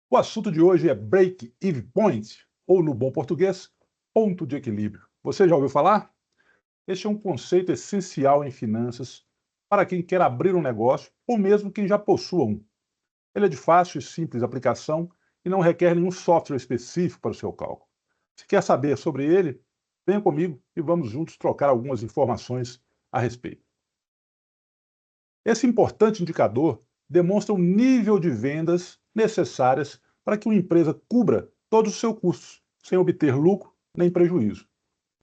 O assunto de hoje é break-even point, ou no bom português, ponto de equilíbrio. Você já ouviu falar? Este é um conceito essencial em finanças para quem quer abrir um negócio ou mesmo quem já possua um. Ele é de fácil e simples aplicação e não requer nenhum software específico para o seu cálculo. Se quer saber sobre ele, venha comigo e vamos juntos trocar algumas informações a respeito. Esse importante indicador demonstra o nível de vendas necessárias para que uma empresa cubra todos os seus custos, sem obter lucro nem prejuízo.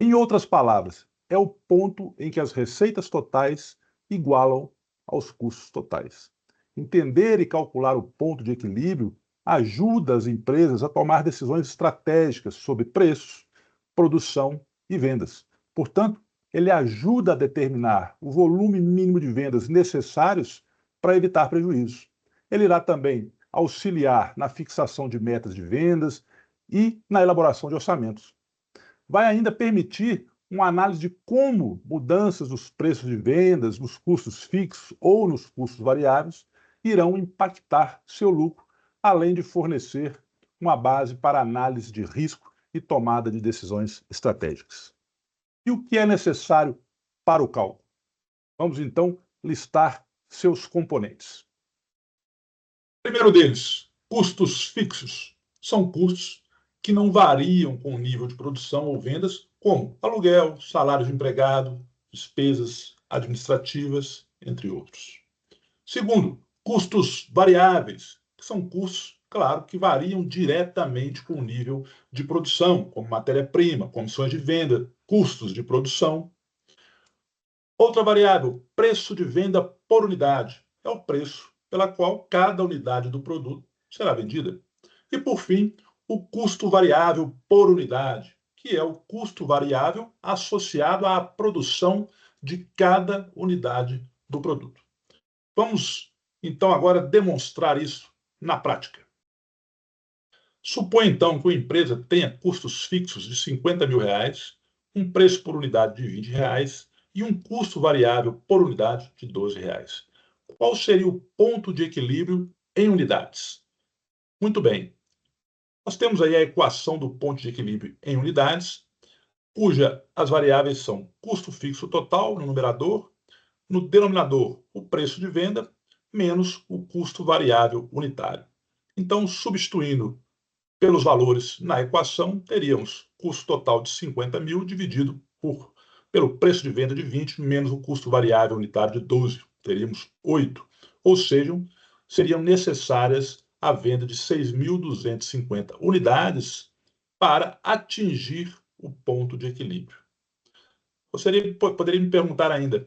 Em outras palavras, é o ponto em que as receitas totais igualam aos custos totais. Entender e calcular o ponto de equilíbrio ajuda as empresas a tomar decisões estratégicas sobre preços, produção e vendas. Portanto, ele ajuda a determinar o volume mínimo de vendas necessários para evitar prejuízos. Ele irá também auxiliar na fixação de metas de vendas e na elaboração de orçamentos. Vai ainda permitir uma análise de como mudanças nos preços de vendas, nos custos fixos ou nos custos variáveis irão impactar seu lucro, além de fornecer uma base para análise de risco e tomada de decisões estratégicas. E o que é necessário para o cálculo? Vamos então listar seus componentes. Primeiro deles, custos fixos. São custos que não variam com o nível de produção ou vendas, como aluguel, salário de empregado, despesas administrativas, entre outros. Segundo, custos variáveis, que são custos, claro, que variam diretamente com o nível de produção, como matéria-prima, comissões de venda, custos de produção. Outra variável, preço de venda por unidade, é o preço pela qual cada unidade do produto será vendida. E, por fim, o custo variável por unidade, que é o custo variável associado à produção de cada unidade do produto. Vamos, então, agora demonstrar isso na prática. Supõe, então, que uma empresa tenha custos fixos de R$ 50.000, um preço por unidade de R$ 20 e um custo variável por unidade de R$ 12. Qual seria o ponto de equilíbrio em unidades? Muito bem, nós temos aí a equação do ponto de equilíbrio em unidades, cuja as variáveis são custo fixo total no numerador, no denominador o preço de venda, menos o custo variável unitário. Então, substituindo pelos valores na equação, teríamos custo total de 50.000 dividido pelo preço de venda de 20 menos o custo variável unitário de 12. Teríamos 8. Ou seja, seriam necessárias a venda de 6.250 unidades para atingir o ponto de equilíbrio. Você poderia me perguntar ainda,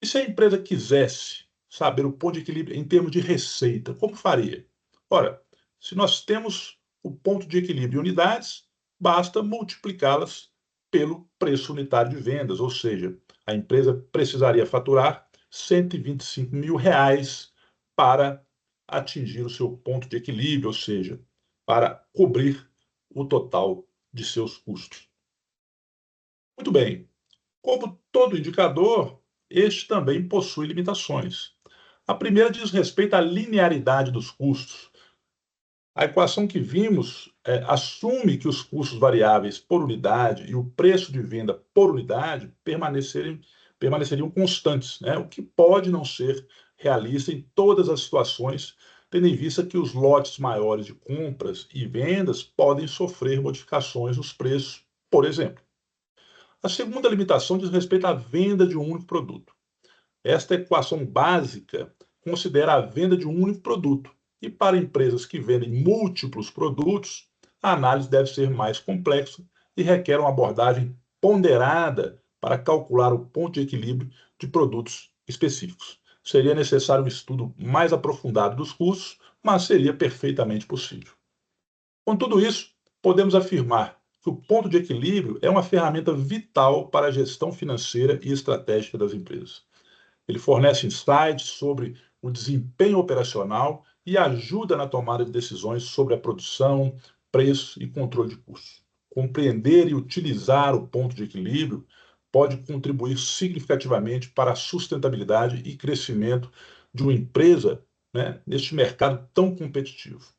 e se a empresa quisesse saber o ponto de equilíbrio em termos de receita, como faria? Ora, se nós temos o ponto de equilíbrio em unidades, basta multiplicá-las pelo preço unitário de vendas, ou seja, a empresa precisaria faturar R$ 125.000 para atingir o seu ponto de equilíbrio, ou seja, para cobrir o total de seus custos. Muito bem, como todo indicador, este também possui limitações. A primeira diz respeito à linearidade dos custos. A equação que vimos assume que os custos variáveis por unidade e o preço de venda por unidade permaneceriam constantes, né? O que pode não ser realista em todas as situações, tendo em vista que os lotes maiores de compras e vendas podem sofrer modificações nos preços, por exemplo. A segunda limitação diz respeito à venda de um único produto. Esta equação básica considera a venda de um único produto. E para empresas que vendem múltiplos produtos, a análise deve ser mais complexa e requer uma abordagem ponderada para calcular o ponto de equilíbrio de produtos específicos. Seria necessário um estudo mais aprofundado dos custos, mas seria perfeitamente possível. Com tudo isso, podemos afirmar que o ponto de equilíbrio é uma ferramenta vital para a gestão financeira e estratégica das empresas. Ele fornece insights sobre o desempenho operacional e ajuda na tomada de decisões sobre a produção, preço e controle de custos. Compreender e utilizar o ponto de equilíbrio pode contribuir significativamente para a sustentabilidade e crescimento de uma empresa, né, neste mercado tão competitivo.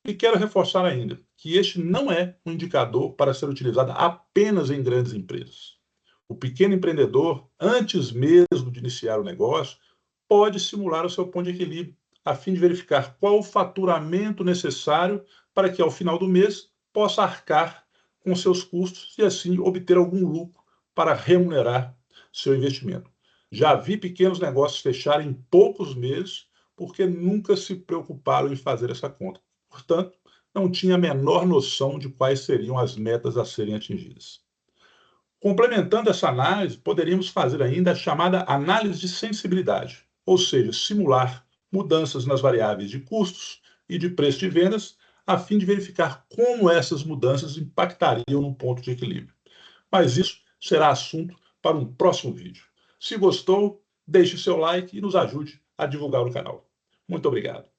E quero reforçar ainda que este não é um indicador para ser utilizado apenas em grandes empresas. O pequeno empreendedor, antes mesmo de iniciar o negócio, pode simular o seu ponto de equilíbrio, a fim de verificar qual o faturamento necessário para que, ao final do mês, possa arcar com seus custos e, assim, obter algum lucro para remunerar seu investimento. Já vi pequenos negócios fecharem em poucos meses porque nunca se preocuparam em fazer essa conta. Portanto, não tinha a menor noção de quais seriam as metas a serem atingidas. Complementando essa análise, poderíamos fazer ainda a chamada análise de sensibilidade, ou seja, simular mudanças nas variáveis de custos e de preço de vendas, a fim de verificar como essas mudanças impactariam no ponto de equilíbrio. Mas isso será assunto para um próximo vídeo. Se gostou, deixe seu like e nos ajude a divulgar o canal. Muito obrigado.